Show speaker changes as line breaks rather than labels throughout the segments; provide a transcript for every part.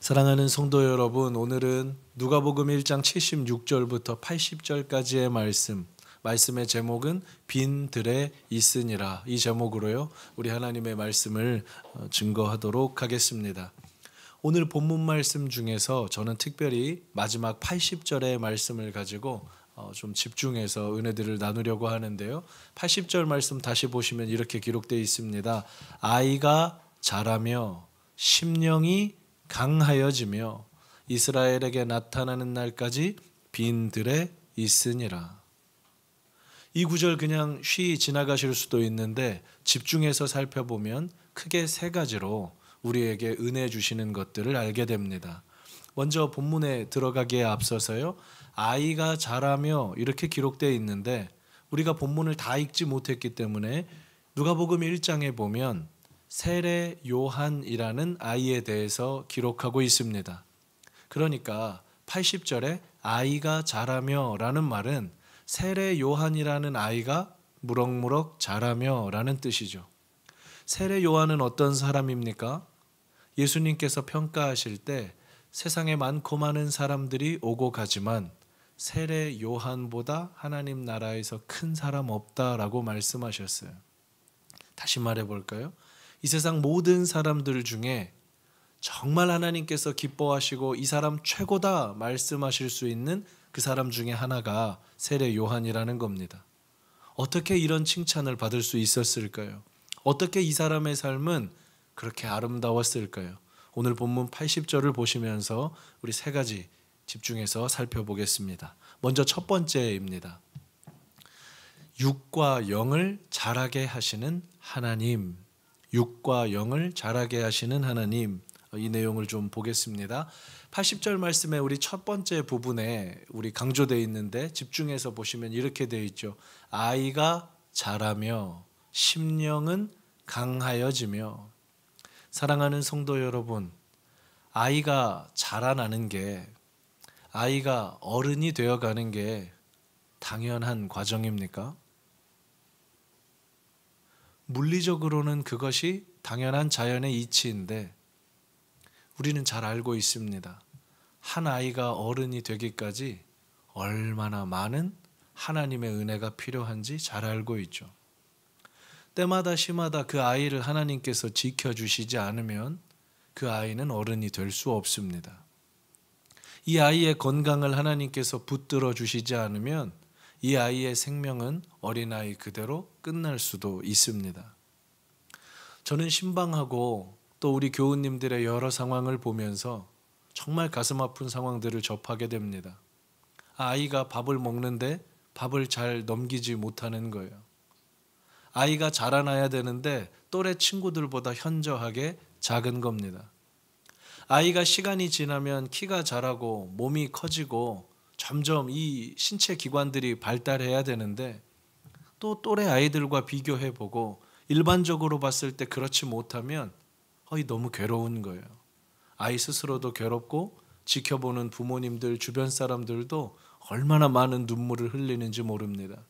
사랑하는 성도 여러분, 오늘은 누가복음 1장 76절부터 80절까지의 말씀의 제목은 빈 들에 있으니라. 이 제목으로요, 우리 하나님의 말씀을 증거하도록 하겠습니다. 오늘 본문 말씀 중에서 저는 특별히 마지막 80절의 말씀을 가지고 좀 집중해서 은혜들을 나누려고 하는데요. 80절 말씀 다시 보시면 이렇게 기록되어 있습니다. 아이가 자라며 심령이 강하여지며 이스라엘에게 나타나는 날까지 빈 들에 있으니라. 이 구절 그냥 쉬이 지나가실 수도 있는데 집중해서 살펴보면 크게 세 가지로 우리에게 은혜 주시는 것들을 알게 됩니다. 먼저 본문에 들어가기에 앞서서요, 아이가 자라며 이렇게 기록되어 있는데 우리가 본문을 다 읽지 못했기 때문에 누가복음 1장에 보면 세례 요한이라는 아이에 대해서 기록하고 있습니다. 그러니까 80절에 아이가 자라며 라는 말은 세례 요한이라는 아이가 무럭무럭 자라며 라는 뜻이죠. 세례 요한은 어떤 사람입니까? 예수님께서 평가하실 때 세상에 많고 많은 사람들이 오고 가지만 세례 요한보다 하나님 나라에서 큰 사람 없다라고 말씀하셨어요. 다시 말해볼까요? 이 세상 모든 사람들 중에 정말 하나님께서 기뻐하시고 이 사람 최고다 말씀하실 수 있는 그 사람 중에 하나가 세례 요한이라는 겁니다. 어떻게 이런 칭찬을 받을 수 있었을까요? 어떻게 이 사람의 삶은 그렇게 아름다웠을까요? 오늘 본문 80절을 보시면서 우리 세 가지 집중해서 살펴보겠습니다. 먼저 첫 번째입니다. 육과 영을 자라게 하시는 하나님. 육과 영을 자라게 하시는 하나님, 이 내용을 좀 보겠습니다. 80절 말씀에 우리 첫 번째 부분에 우리 강조되어 있는데 집중해서 보시면 이렇게 되어 있죠. 아이가 자라며 심령은 강하여지며. 사랑하는 성도 여러분, 아이가 자라나는 게, 아이가 어른이 되어가는 게 당연한 과정입니까? 물리적으로는 그것이 당연한 자연의 이치인데 우리는 잘 알고 있습니다. 한 아이가 어른이 되기까지 얼마나 많은 하나님의 은혜가 필요한지 잘 알고 있죠. 때마다 시마다 그 아이를 하나님께서 지켜주시지 않으면 그 아이는 어른이 될 수 없습니다. 이 아이의 건강을 하나님께서 붙들어 주시지 않으면 이 아이의 생명은 어린아이 그대로 끝날 수도 있습니다. 저는 신방하고 또 우리 교우님들의 여러 상황을 보면서 정말 가슴 아픈 상황들을 접하게 됩니다. 아이가 밥을 먹는데 밥을 잘 넘기지 못하는 거예요. 아이가 자라나야 되는데 또래 친구들보다 현저하게 작은 겁니다. 아이가 시간이 지나면 키가 자라고 몸이 커지고 점점 이 신체 기관들이 발달해야 되는데 또 또래 아이들과 비교해보고 일반적으로 봤을 때 그렇지 못하면 너무 괴로운 거예요. 아이 스스로도 괴롭고 지켜보는 부모님들, 주변 사람들도 얼마나 많은 눈물을 흘리는지 모릅니다.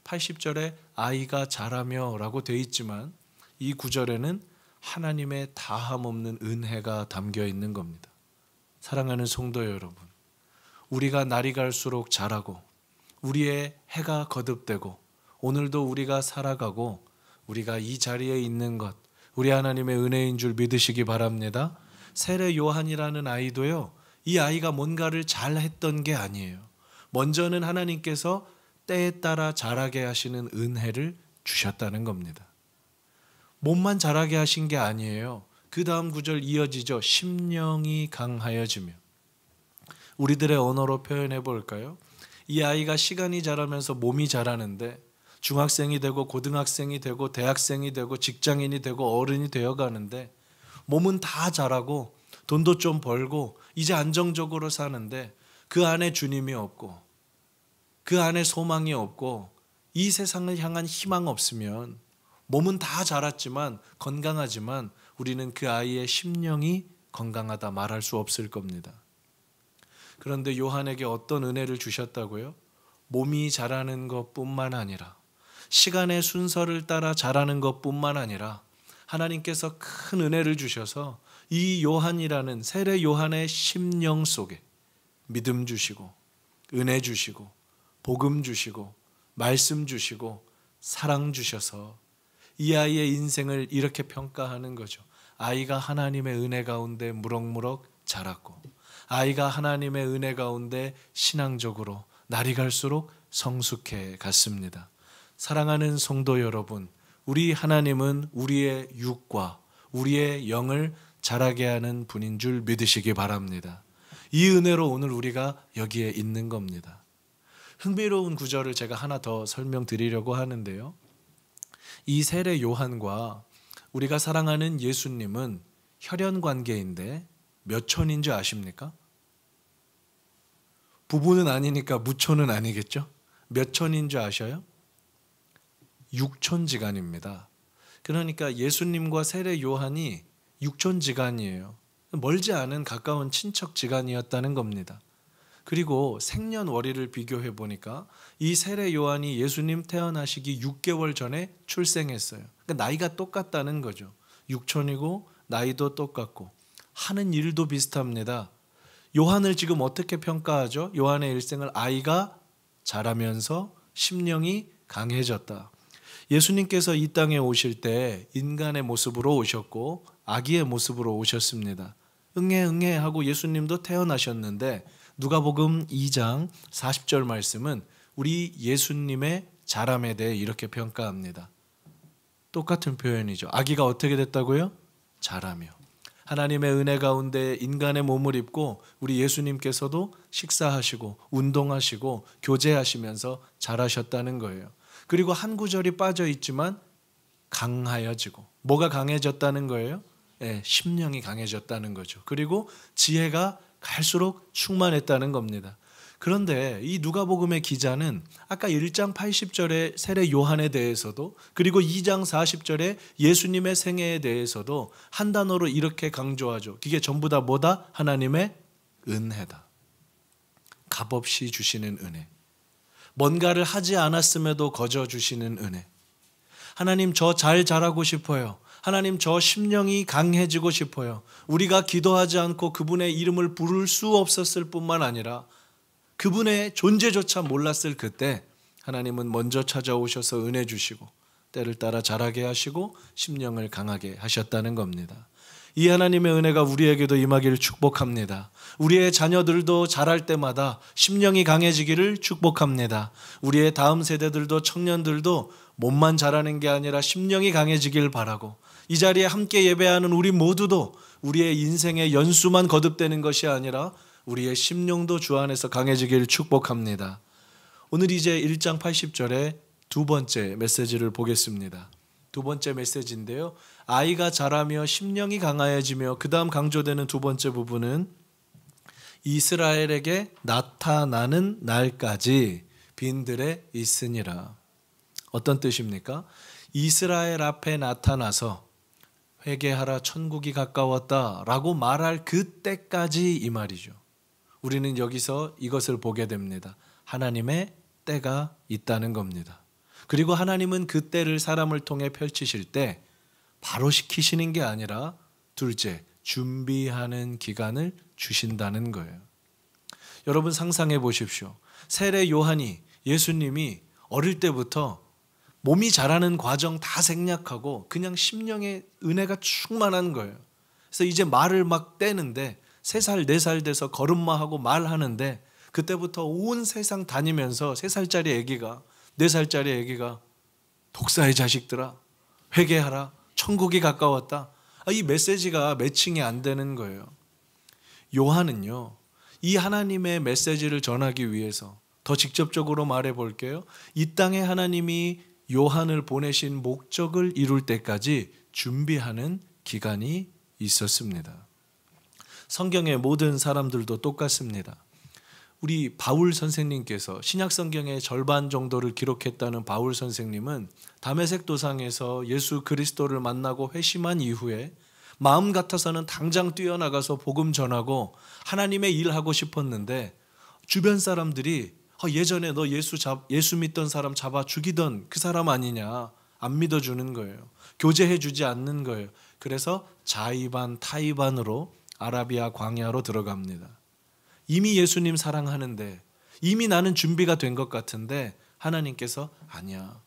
80절에 아이가 자라며 라고 되어 있지만 이 구절에는 하나님의 다함 없는 은혜가 담겨 있는 겁니다. 사랑하는 성도 여러분, 우리가 날이 갈수록 자라고 우리의 해가 거듭되고 오늘도 우리가 살아가고 우리가 이 자리에 있는 것, 우리 하나님의 은혜인 줄 믿으시기 바랍니다. 세례 요한이라는 아이도요, 이 아이가 뭔가를 잘했던 게 아니에요. 먼저는 하나님께서 때에 따라 자라게 하시는 은혜를 주셨다는 겁니다. 몸만 자라게 하신 게 아니에요. 그 다음 구절 이어지죠. 심령이 강하여지며. 우리들의 언어로 표현해 볼까요? 이 아이가 시간이 자라면서 몸이 자라는데 중학생이 되고 고등학생이 되고 대학생이 되고 직장인이 되고 어른이 되어가는데 몸은 다 자라고 돈도 좀 벌고 이제 안정적으로 사는데 그 안에 주님이 없고 그 안에 소망이 없고 이 세상을 향한 희망 없으면 몸은 다 자랐지만 건강하지만 우리는 그 아이의 심령이 건강하다 말할 수 없을 겁니다. 그런데 요한에게 어떤 은혜를 주셨다고요? 몸이 자라는 것뿐만 아니라 시간의 순서를 따라 자라는 것뿐만 아니라 하나님께서 큰 은혜를 주셔서 이 요한이라는 세례 요한의 심령 속에 믿음 주시고 은혜 주시고 복음 주시고 말씀 주시고 사랑 주셔서 이 아이의 인생을 이렇게 평가하는 거죠. 아이가 하나님의 은혜 가운데 무럭무럭 자랐고 아이가 하나님의 은혜 가운데 신앙적으로 날이 갈수록 성숙해 갔습니다. 사랑하는 성도 여러분, 우리 하나님은 우리의 육과 우리의 영을 자라게 하는 분인 줄 믿으시기 바랍니다. 이 은혜로 오늘 우리가 여기에 있는 겁니다. 흥미로운 구절을 제가 하나 더 설명드리려고 하는데요. 이 세례 요한과 우리가 사랑하는 예수님은 혈연 관계인데 몇 촌인 줄 아십니까? 부부는 아니니까 무촌은 아니겠죠? 몇 촌인 줄 아셔요? 6촌지간입니다. 그러니까 예수님과 세례 요한이 6촌지간이에요. 멀지 않은 가까운 친척지간이었다는 겁니다. 그리고 생년월일을 비교해 보니까 이 세례 요한이 예수님 태어나시기 6개월 전에 출생했어요. 그러니까 나이가 똑같다는 거죠. 6촌이고 나이도 똑같고 하는 일도 비슷합니다. 요한을 지금 어떻게 평가하죠? 요한의 일생을 아이가 자라면서 심령이 강해졌다. 예수님께서 이 땅에 오실 때 인간의 모습으로 오셨고 아기의 모습으로 오셨습니다. 응애 응애 하고 예수님도 태어나셨는데 누가복음 2장 40절 말씀은 우리 예수님의 자람에 대해 이렇게 평가합니다. 똑같은 표현이죠. 아기가 어떻게 됐다고요? 자라며. 하나님의 은혜 가운데 인간의 몸을 입고 우리 예수님께서도 식사하시고 운동하시고 교제하시면서 자라셨다는 거예요. 그리고 한 구절이 빠져 있지만 강하여지고 뭐가 강해졌다는 거예요? 네, 심령이 강해졌다는 거죠. 그리고 지혜가 갈수록 충만했다는 겁니다. 그런데 이 누가복음의 기자는 아까 1장 80절의 세례 요한에 대해서도 그리고 2장 40절의 예수님의 생애에 대해서도 한 단어로 이렇게 강조하죠. 이게 전부 다 뭐다? 하나님의 은혜다. 값없이 주시는 은혜. 뭔가를 하지 않았음에도 거저 주시는 은혜. 하나님 저 잘 자라고 싶어요. 하나님 저 심령이 강해지고 싶어요. 우리가 기도하지 않고 그분의 이름을 부를 수 없었을 뿐만 아니라 그분의 존재조차 몰랐을 그때 하나님은 먼저 찾아오셔서 은혜 주시고 때를 따라 자라게 하시고 심령을 강하게 하셨다는 겁니다. 이 하나님의 은혜가 우리에게도 임하기를 축복합니다. 우리의 자녀들도 자랄 때마다 심령이 강해지기를 축복합니다. 우리의 다음 세대들도 청년들도 몸만 자라는 게 아니라 심령이 강해지길 바라고 이 자리에 함께 예배하는 우리 모두도 우리의 인생의 연수만 거듭되는 것이 아니라 우리의 심령도 주 안에서 강해지기를 축복합니다. 오늘 이제 1장 80절에 두 번째 메시지를 보겠습니다. 두 번째 메시지인데요. 아이가 자라며 심령이 강하여지며 그 다음 강조되는 두 번째 부분은 이스라엘에게 나타나는 날까지 빈들에 있으니라. 어떤 뜻입니까? 이스라엘 앞에 나타나서 회개하라 천국이 가까웠다 라고 말할 그때까지 이 말이죠. 우리는 여기서 이것을 보게 됩니다. 하나님의 때가 있다는 겁니다. 그리고 하나님은 그 때를 사람을 통해 펼치실 때 바로 시키시는 게 아니라 둘째, 준비하는 기간을 주신다는 거예요. 여러분 상상해 보십시오. 세례 요한이 예수님이 어릴 때부터 몸이 자라는 과정 다 생략하고 그냥 심령의 은혜가 충만한 거예요. 그래서 이제 말을 막 떼는데 3살, 4살 돼서 걸음마하고 말하는데 그때부터 온 세상 다니면서 3살짜리 아기가 4살짜리 아기가 독사의 자식들아 회개하라 천국이 가까웠다. 이 메시지가 매칭이 안 되는 거예요. 요한은요 이 하나님의 메시지를 전하기 위해서 더 직접적으로 말해 볼게요. 이 땅에 하나님이 요한을 보내신 목적을 이룰 때까지 준비하는 기간이 있었습니다. 성경의 모든 사람들도 똑같습니다. 우리 바울 선생님께서 신약 성경의 절반 정도를 기록했다는 바울 선생님은 다메섹 도상에서 예수 그리스도를 만나고 회심한 이후에 마음 같아서는 당장 뛰어나가서 복음 전하고 하나님의 일하고 싶었는데 주변 사람들이 예전에 너 예수 믿던 사람 잡아 죽이던 그 사람 아니냐 안 믿어주는 거예요. 교제해 주지 않는 거예요. 그래서 자의반 타의반으로 아라비아 광야로 들어갑니다. 이미 예수님 사랑하는데, 이미 나는 준비가 된 것 같은데 하나님께서 아니야,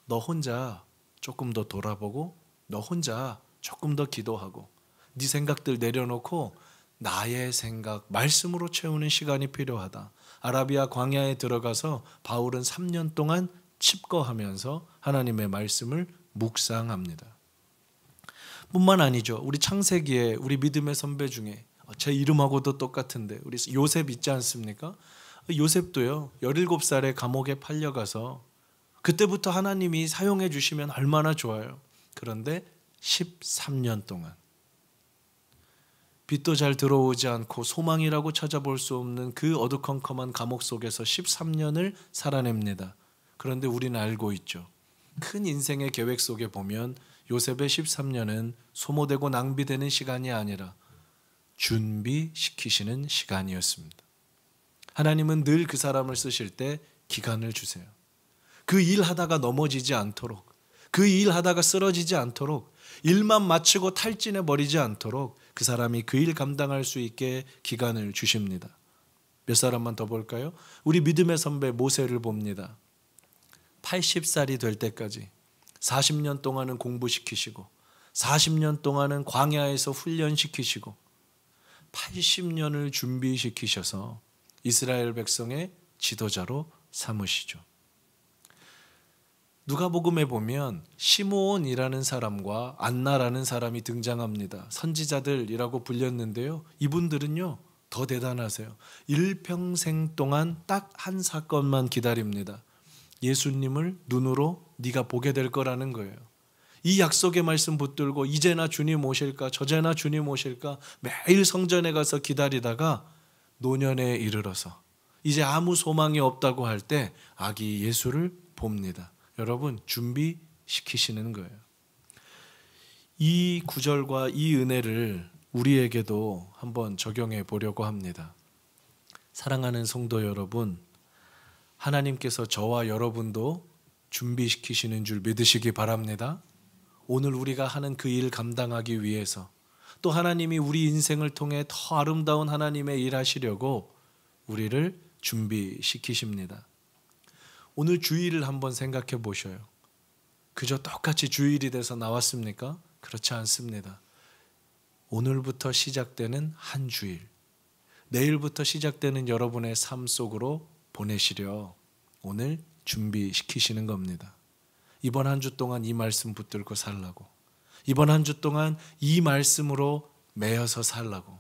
너 혼자 조금 더 돌아보고 너 혼자 조금 더 기도하고 네 생각들 내려놓고 나의 생각, 말씀으로 채우는 시간이 필요하다. 아라비아 광야에 들어가서 바울은 3년 동안 칩거하면서 하나님의 말씀을 묵상합니다. 뿐만 아니죠. 우리 창세기에 우리 믿음의 선배 중에 제 이름하고도 똑같은데 우리 요셉 있지 않습니까? 요셉도요, 17살에 감옥에 팔려가서 그때부터 하나님이 사용해 주시면 얼마나 좋아요. 그런데 13년 동안 빛도 잘 들어오지 않고 소망이라고 찾아볼 수 없는 그 어두컴컴한 감옥 속에서 13년을 살아냅니다. 그런데 우리는 알고 있죠. 큰 인생의 계획 속에 보면 요셉의 13년은 소모되고 낭비되는 시간이 아니라 준비시키시는 시간이었습니다. 하나님은 늘 그 사람을 쓰실 때 기간을 주세요. 그 일하다가 넘어지지 않도록, 그 일하다가 쓰러지지 않도록, 일만 마치고 탈진해 버리지 않도록 그 사람이 그 일 감당할 수 있게 기간을 주십니다. 몇 사람만 더 볼까요? 우리 믿음의 선배 모세를 봅니다. 80살이 될 때까지 40년 동안은 공부시키시고 40년 동안은 광야에서 훈련시키시고 80년을 준비시키셔서 이스라엘 백성의 지도자로 삼으시죠. 누가복음에 보면 시므온이라는 사람과 안나라는 사람이 등장합니다. 선지자들이라고 불렸는데요. 이분들은요, 더 대단하세요. 일평생 동안 딱 한 사건만 기다립니다. 예수님을 눈으로 네가 보게 될 거라는 거예요. 이 약속의 말씀 붙들고 이제나 주님 오실까, 저제나 주님 오실까 매일 성전에 가서 기다리다가 노년에 이르러서 이제 아무 소망이 없다고 할 때 아기 예수를 봅니다. 여러분, 준비시키시는 거예요. 이 구절과 이 은혜를 우리에게도 한번 적용해 보려고 합니다. 사랑하는 성도 여러분, 하나님께서 저와 여러분도 준비시키시는 줄 믿으시기 바랍니다. 오늘 우리가 하는 그 일 감당하기 위해서, 또 하나님이 우리 인생을 통해 더 아름다운 하나님의 일 하시려고 우리를 준비시키십니다. 오늘 주일을 한번 생각해 보셔요. 그저 똑같이 주일이 돼서 나왔습니까? 그렇지 않습니다. 오늘부터 시작되는 한 주일, 내일부터 시작되는 여러분의 삶 속으로 보내시려 오늘 준비시키시는 겁니다. 이번 한 주 동안 이 말씀 붙들고 살라고, 이번 한 주 동안 이 말씀으로 매여서 살라고,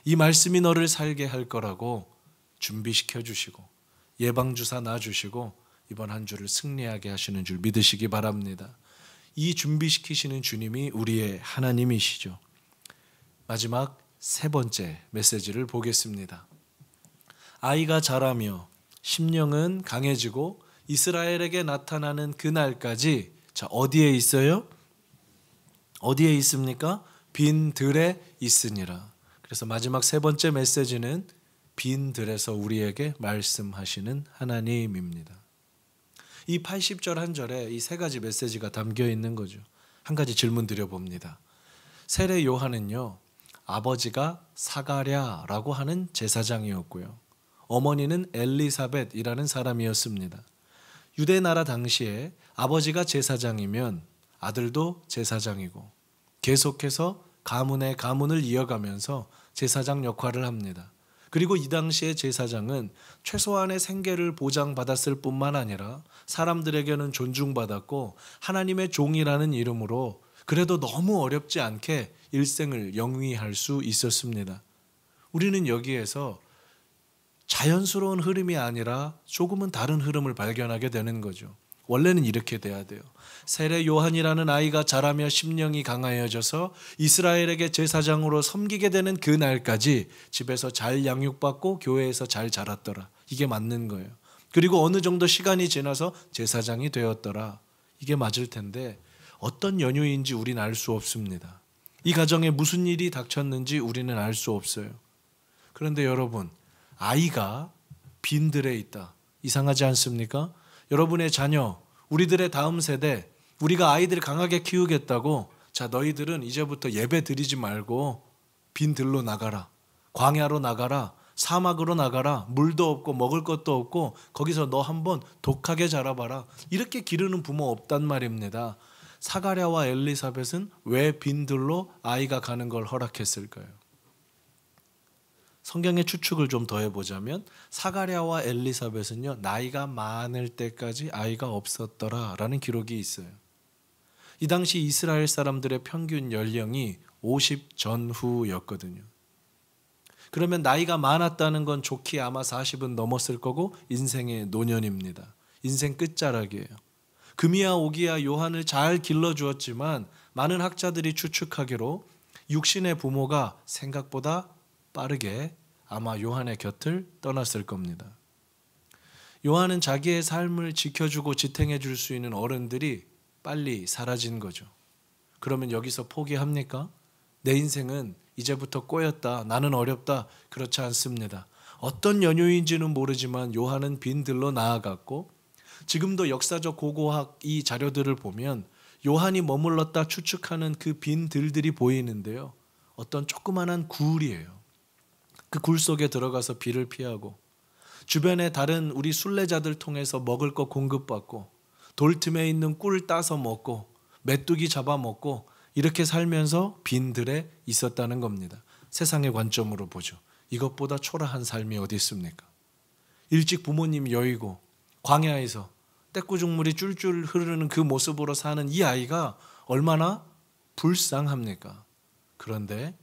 이 말씀이 너를 살게 할 거라고 준비시켜 주시고 예방주사 놔주시고 이번 한 주를 승리하게 하시는 줄 믿으시기 바랍니다. 이 준비시키시는 주님이 우리의 하나님이시죠. 마지막 세 번째 메시지를 보겠습니다. 아이가 자라며 심령은 강해지고 이스라엘에게 나타나는 그날까지, 자, 어디에 있어요? 어디에 있습니까? 빈 들에 있으니라. 그래서 마지막 세 번째 메시지는 빈 들에서 우리에게 말씀하시는 하나님입니다. 이 80절 한 절에 이 세 가지 메시지가 담겨 있는 거죠. 한 가지 질문 드려봅니다. 세례 요한은요, 아버지가 사가랴라고 하는 제사장이었고요, 어머니는 엘리사벳이라는 사람이었습니다. 유대 나라 당시에 아버지가 제사장이면 아들도 제사장이고 계속해서 가문의 가문을 이어가면서 제사장 역할을 합니다. 그리고 이 당시의 제사장은 최소한의 생계를 보장받았을 뿐만 아니라 사람들에게는 존중받았고 하나님의 종이라는 이름으로 그래도 너무 어렵지 않게 일생을 영위할 수 있었습니다. 우리는 여기에서 자연스러운 흐름이 아니라 조금은 다른 흐름을 발견하게 되는 거죠. 원래는 이렇게 돼야 돼요. 세례 요한이라는 아이가 자라며 심령이 강하여져서 이스라엘에게 제사장으로 섬기게 되는 그 날까지 집에서 잘 양육받고 교회에서 잘 자랐더라. 이게 맞는 거예요. 그리고 어느 정도 시간이 지나서 제사장이 되었더라. 이게 맞을 텐데 어떤 연유인지 우리는 알 수 없습니다. 이 가정에 무슨 일이 닥쳤는지 우리는 알 수 없어요. 그런데 여러분, 아이가 빈들에 있다. 이상하지 않습니까? 여러분의 자녀, 우리들의 다음 세대, 우리가 아이들을 강하게 키우겠다고 자, 너희들은 이제부터 예배 드리지 말고 빈 들로 나가라. 광야로 나가라. 사막으로 나가라. 물도 없고 먹을 것도 없고 거기서 너 한번 독하게 자라봐라. 이렇게 기르는 부모 없단 말입니다. 사가랴와 엘리사벳은 왜 빈 들로 아이가 가는 걸 허락했을까요? 성경의 추측을 좀 더 해보자면 사가랴와 엘리사벳은요, 나이가 많을 때까지 아이가 없었더라라는 기록이 있어요. 이 당시 이스라엘 사람들의 평균 연령이 50 전후였거든요. 그러면 나이가 많았다는 건 좋게 아마 40은 넘었을 거고 인생의 노년입니다. 인생 끝자락이에요. 금이야 오기야 요한을 잘 길러주었지만 많은 학자들이 추측하기로 육신의 부모가 생각보다 빠르게 아마 요한의 곁을 떠났을 겁니다. 요한은 자기의 삶을 지켜주고 지탱해 줄 수 있는 어른들이 빨리 사라진 거죠. 그러면 여기서 포기합니까? 내 인생은 이제부터 꼬였다. 나는 어렵다. 그렇지 않습니다. 어떤 연유인지는 모르지만 요한은 빈들로 나아갔고 지금도 역사적 고고학 이 자료들을 보면 요한이 머물렀다 추측하는 그 빈들들이 보이는데요. 어떤 조그만한 굴이에요. 그 굴 속에 들어가서 비를 피하고 주변에 다른 우리 순례자들 통해서 먹을 것 공급받고 돌틈에 있는 꿀 따서 먹고 메뚜기 잡아먹고 이렇게 살면서 빈들에 있었다는 겁니다. 세상의 관점으로 보죠. 이것보다 초라한 삶이 어디 있습니까? 일찍 부모님 여의고 광야에서 떼꾸죽물이 쫄쫄 흐르는 그 모습으로 사는 이 아이가 얼마나 불쌍합니까? 그런데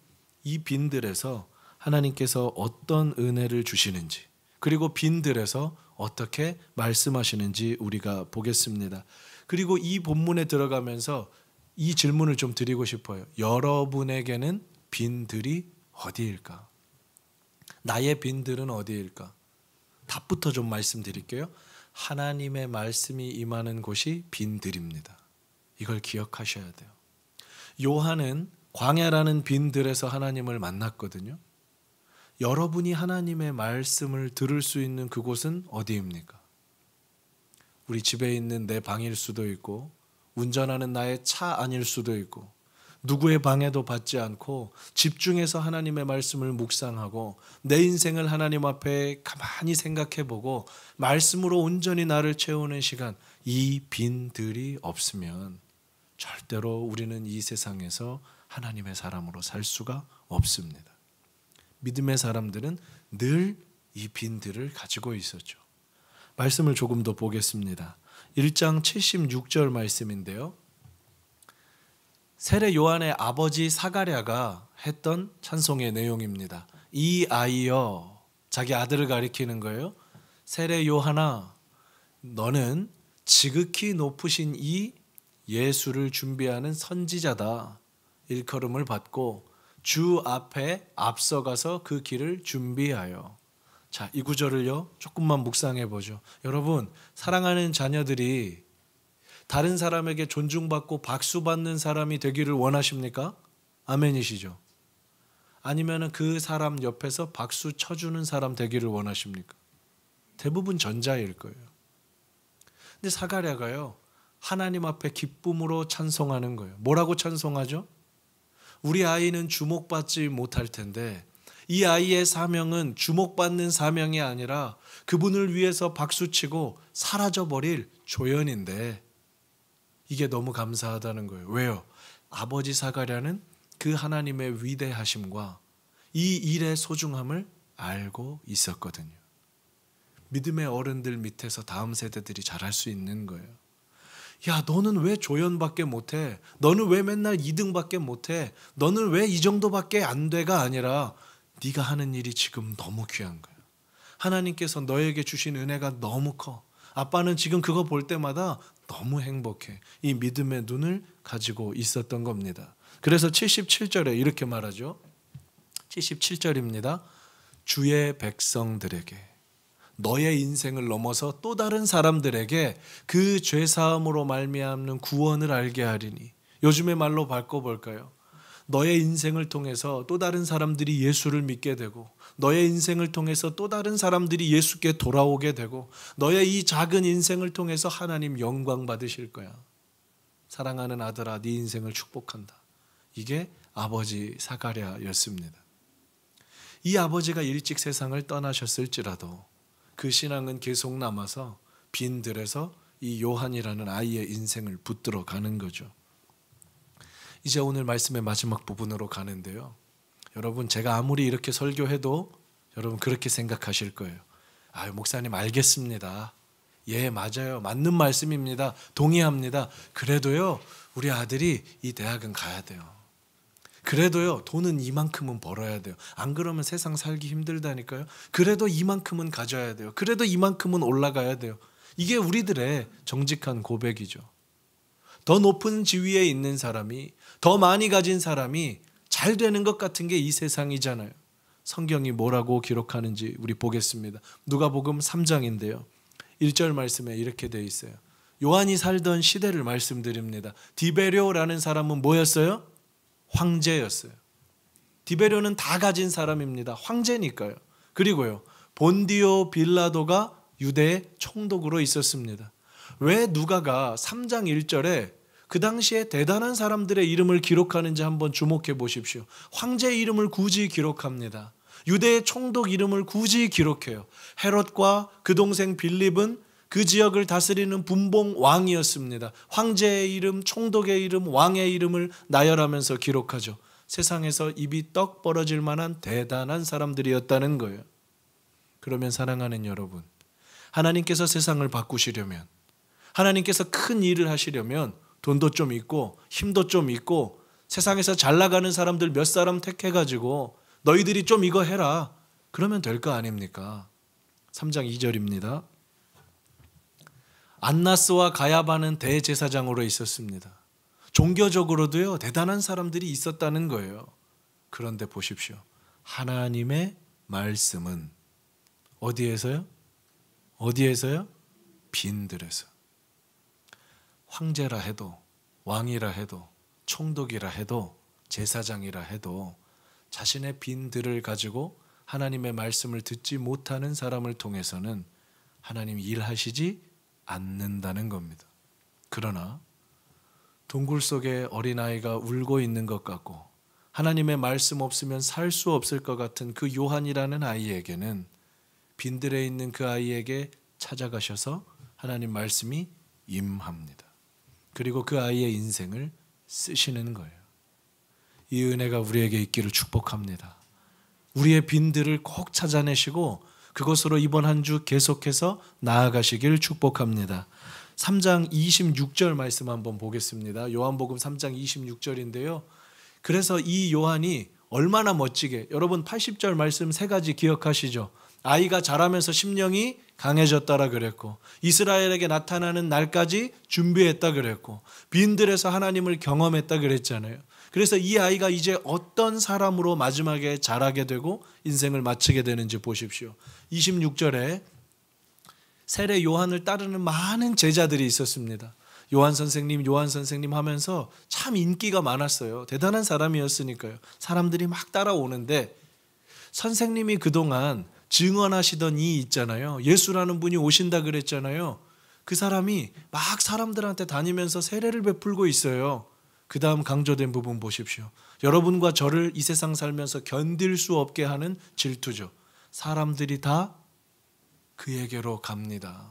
이 빈들에서 하나님께서 어떤 은혜를 주시는지 그리고 빈들에서 어떻게 말씀하시는지 우리가 보겠습니다. 그리고 이 본문에 들어가면서 이 질문을 좀 드리고 싶어요. 여러분에게는 빈들이 어디일까? 나의 빈들은 어디일까? 답부터 좀 말씀드릴게요. 하나님의 말씀이 임하는 곳이 빈들입니다. 이걸 기억하셔야 돼요. 요한은 광야라는 빈들에서 하나님을 만났거든요. 여러분이 하나님의 말씀을 들을 수 있는 그곳은 어디입니까? 우리 집에 있는 내 방일 수도 있고 운전하는 나의 차 안일 수도 있고 누구의 방해도 받지 않고 집중해서 하나님의 말씀을 묵상하고 내 인생을 하나님 앞에 가만히 생각해보고 말씀으로 온전히 나를 채우는 시간, 이 빈들이 없으면 절대로 우리는 이 세상에서 하나님의 사람으로 살 수가 없습니다. 믿음의 사람들은 늘 이 빈들을 가지고 있었죠. 말씀을 조금 더 보겠습니다. 1장 76절 말씀인데요. 세례 요한의 아버지 사가랴가 했던 찬송의 내용입니다. 이 아이여, 자기 아들을 가리키는 거예요. 세례 요한아, 너는 지극히 높으신 이 예수를 준비하는 선지자다. 일컬음을 받고 주 앞에 앞서가서 그 길을 준비하여. 자, 이 구절을요 조금만 묵상해 보죠. 여러분, 사랑하는 자녀들이 다른 사람에게 존중받고 박수받는 사람이 되기를 원하십니까? 아멘이시죠? 아니면 그 사람 옆에서 박수 쳐주는 사람 되기를 원하십니까? 대부분 전자일 거예요. 근데 사가랴가요 하나님 앞에 기쁨으로 찬송하는 거예요. 뭐라고 찬송하죠? 우리 아이는 주목받지 못할 텐데 이 아이의 사명은 주목받는 사명이 아니라 그분을 위해서 박수치고 사라져버릴 조연인데 이게 너무 감사하다는 거예요. 왜요? 아버지 사가랴는 그 하나님의 위대하심과 이 일의 소중함을 알고 있었거든요. 믿음의 어른들 밑에서 다음 세대들이 잘할 수 있는 거예요. 야, 너는 왜 조연밖에 못해? 너는 왜 맨날 2등밖에 못해? 너는 왜 이 정도밖에 안 돼가 아니라 네가 하는 일이 지금 너무 귀한 거야. 하나님께서 너에게 주신 은혜가 너무 커. 아빠는 지금 그거 볼 때마다 너무 행복해. 이 믿음의 눈을 가지고 있었던 겁니다. 그래서 77절에 이렇게 말하죠. 77절입니다. 주의 백성들에게, 너의 인생을 넘어서 또 다른 사람들에게 그 죄사함으로 말미암는 구원을 알게 하리니. 요즘의 말로 바꿔볼까요? 너의 인생을 통해서 또 다른 사람들이 예수를 믿게 되고 너의 인생을 통해서 또 다른 사람들이 예수께 돌아오게 되고 너의 이 작은 인생을 통해서 하나님 영광 받으실 거야. 사랑하는 아들아, 네 인생을 축복한다. 이게 아버지 사가랴였습니다. 이 아버지가 일찍 세상을 떠나셨을지라도 그 신앙은 계속 남아서 빈들에서 이 요한이라는 아이의 인생을 붙들어 가는 거죠. 이제 오늘 말씀의 마지막 부분으로 가는데요. 여러분, 제가 아무리 이렇게 설교해도 여러분 그렇게 생각하실 거예요. 아유, 목사님 알겠습니다. 예, 맞아요. 맞는 말씀입니다. 동의합니다. 그래도요, 우리 아들이 이 대학은 가야 돼요. 그래도요, 돈은 이만큼은 벌어야 돼요. 안 그러면 세상 살기 힘들다니까요. 그래도 이만큼은 가져야 돼요. 그래도 이만큼은 올라가야 돼요. 이게 우리들의 정직한 고백이죠. 더 높은 지위에 있는 사람이, 더 많이 가진 사람이 잘 되는 것 같은 게 이 세상이잖아요. 성경이 뭐라고 기록하는지 우리 보겠습니다. 누가복음 3장인데요. 1절 말씀에 이렇게 되어 있어요. 요한이 살던 시대를 말씀드립니다. 디베료라는 사람은 뭐였어요? 황제였어요. 디베료는 다 가진 사람입니다. 황제니까요. 그리고요, 본디오 빌라도가 유대의 총독으로 있었습니다. 왜 누가가 3장 1절에 그 당시에 대단한 사람들의 이름을 기록하는지 한번 주목해 보십시오. 황제 이름을 굳이 기록합니다. 유대의 총독 이름을 굳이 기록해요. 헤롯과 그 동생 빌립은 그 지역을 다스리는 분봉 왕이었습니다. 황제의 이름, 총독의 이름, 왕의 이름을 나열하면서 기록하죠. 세상에서 입이 떡 벌어질 만한 대단한 사람들이었다는 거예요. 그러면 사랑하는 여러분, 하나님께서 세상을 바꾸시려면, 하나님께서 큰 일을 하시려면 돈도 좀 있고 힘도 좀 있고 세상에서 잘 나가는 사람들 몇 사람 택해가지고 너희들이 좀 이거 해라, 그러면 될 거 아닙니까? 3장 2절입니다. 안나스와 가야바는 대제사장으로 있었습니다. 종교적으로도요, 대단한 사람들이 있었다는 거예요. 그런데 보십시오. 하나님의 말씀은 어디에서요? 어디에서요? 빈들에서. 황제라 해도, 왕이라 해도, 총독이라 해도, 제사장이라 해도 자신의 빈들을 가지고 하나님의 말씀을 듣지 못하는 사람을 통해서는 하나님이 일하시지 않는다는 겁니다. 그러나 동굴 속에 어린아이가 울고 있는 것 같고 하나님의 말씀 없으면 살 수 없을 것 같은 그 요한이라는 아이에게는 빈들에 있는 그 아이에게 찾아가셔서 하나님 말씀이 임합니다. 그리고 그 아이의 인생을 쓰시는 거예요. 이 은혜가 우리에게 있기를 축복합니다. 우리의 빈들을 꼭 찾아내시고 그것으로 이번 한 주 계속해서 나아가시길 축복합니다. 3장 26절 말씀 한번 보겠습니다. 요한복음 3장 26절인데요. 그래서 이 요한이 얼마나 멋지게, 여러분 80절 말씀 세 가지 기억하시죠? 아이가 자라면서 심령이 강해졌다라 그랬고, 이스라엘에게 나타나는 날까지 준비했다 그랬고, 빈들에서 하나님을 경험했다 그랬잖아요. 그래서 이 아이가 이제 어떤 사람으로 마지막에 자라게 되고 인생을 마치게 되는지 보십시오. 26절에 세례 요한을 따르는 많은 제자들이 있었습니다. 요한 선생님 하면서 참 인기가 많았어요. 대단한 사람이었으니까요. 사람들이 막 따라오는데 선생님이 그동안 증언하시던 이 있잖아요. 예수라는 분이 오신다 그랬잖아요. 그 사람이 막 사람들한테 다니면서 세례를 베풀고 있어요. 그 다음 강조된 부분 보십시오. 여러분과 저를 이 세상 살면서 견딜 수 없게 하는 질투죠. 사람들이 다 그에게로 갑니다.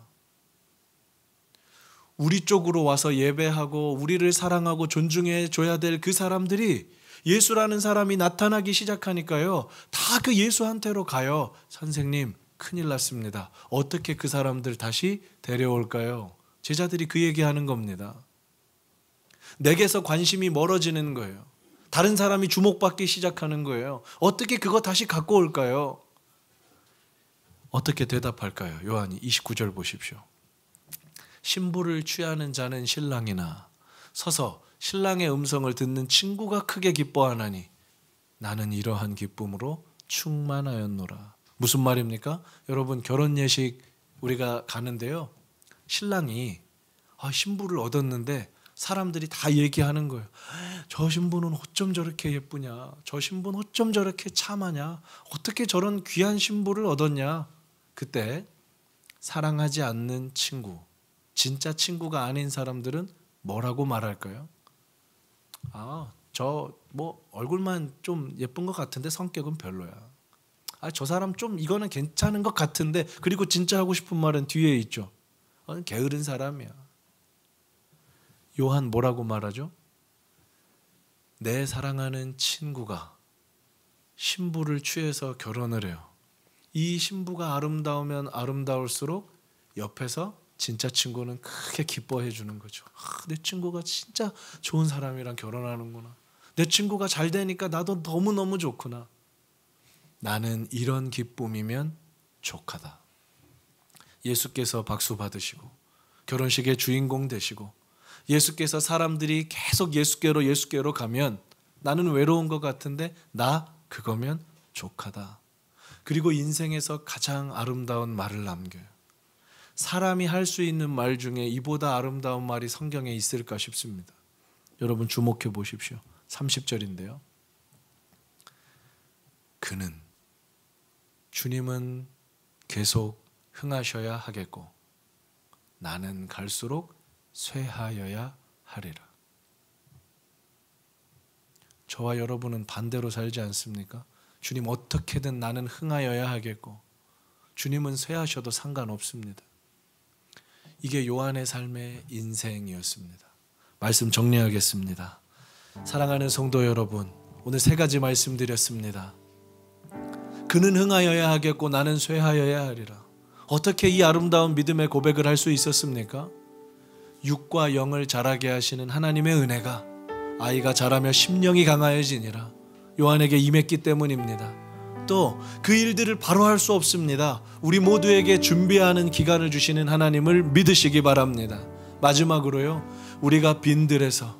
우리 쪽으로 와서 예배하고 우리를 사랑하고 존중해 줘야 될 그 사람들이 예수라는 사람이 나타나기 시작하니까요, 다 그 예수한테로 가요. 선생님, 큰일 났습니다. 어떻게 그 사람들 다시 데려올까요? 제자들이 그 얘기하는 겁니다. 내게서 관심이 멀어지는 거예요. 다른 사람이 주목받기 시작하는 거예요. 어떻게 그거 다시 갖고 올까요? 어떻게 대답할까요? 요한이 29절 보십시오. 신부를 취하는 자는 신랑이나 서서 신랑의 음성을 듣는 친구가 크게 기뻐하나니 나는 이러한 기쁨으로 충만하였노라. 무슨 말입니까? 여러분, 결혼 예식 우리가 가는데요, 신랑이 신부를 얻었는데 사람들이 다 얘기하는 거예요. 저 신부는 어쩜 저렇게 예쁘냐, 저 신부는 어쩜 저렇게 참하냐, 어떻게 저런 귀한 신부를 얻었냐. 그때 사랑하지 않는 친구, 진짜 친구가 아닌 사람들은 뭐라고 말할까요? 저 뭐 얼굴만 좀 예쁜 것 같은데 성격은 별로야. 저 사람 좀 이거는 괜찮은 것 같은데, 그리고 진짜 하고 싶은 말은 뒤에 있죠. 게으른 사람이야. 요한 뭐라고 말하죠? 내 사랑하는 친구가 신부를 취해서 결혼을 해요. 이 신부가 아름다우면 아름다울수록 옆에서 진짜 친구는 크게 기뻐해 주는 거죠. 내 친구가 진짜 좋은 사람이랑 결혼하는구나. 내 친구가 잘 되니까 나도 너무너무 좋구나. 나는 이런 기쁨이면 족하다. 예수께서 박수 받으시고 결혼식의 주인공 되시고 예수께서 사람들이 계속 예수께로 가면 나는 외로운 것 같은데 나 그거면 족하다. 그리고 인생에서 가장 아름다운 말을 남겨요. 사람이 할 수 있는 말 중에 이보다 아름다운 말이 성경에 있을까 싶습니다. 여러분 주목해 보십시오. 30절인데요. 주님은 계속 흥하셔야 하겠고 나는 갈수록 쇠하여야 하리라. 저와 여러분은 반대로 살지 않습니까? 주님 어떻게든 나는 흥하여야 하겠고 주님은 쇠하셔도 상관없습니다. 이게 요한의 삶의 인생이었습니다. 말씀 정리하겠습니다. 사랑하는 성도 여러분, 오늘 3가지 말씀드렸습니다. 그는 흥하여야 하겠고 나는 쇠하여야 하리라. 어떻게 이 아름다운 믿음의 고백을 할 수 있었습니까? 육과 영을 자라게 하시는 하나님의 은혜가 아이가 자라며 심령이 강하여지니라 요한에게 임했기 때문입니다. 또 그 일들을 바로 할 수 없습니다. 우리 모두에게 준비하는 기간을 주시는 하나님을 믿으시기 바랍니다. 마지막으로요, 우리가 빈들에서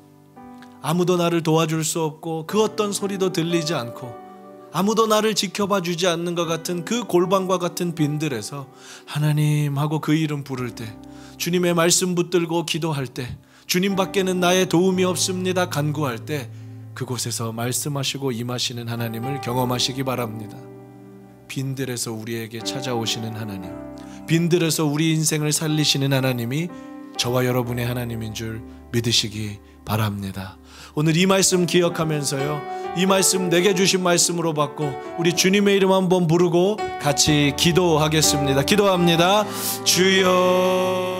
아무도 나를 도와줄 수 없고 그 어떤 소리도 들리지 않고 아무도 나를 지켜봐 주지 않는 것 같은 그 골방과 같은 빈들에서 하나님 하고 그 이름 부를 때, 주님의 말씀 붙들고 기도할 때, 주님밖에는 나의 도움이 없습니다 간구할 때 그곳에서 말씀하시고 임하시는 하나님을 경험하시기 바랍니다. 빈들에서 우리에게 찾아오시는 하나님, 빈들에서 우리 인생을 살리시는 하나님이 저와 여러분의 하나님인 줄 믿으시기 바랍니다. 오늘 이 말씀 기억하면서요, 이 말씀 내게 주신 말씀으로 받고 우리 주님의 이름 한번 부르고 같이 기도하겠습니다. 기도합니다. 주여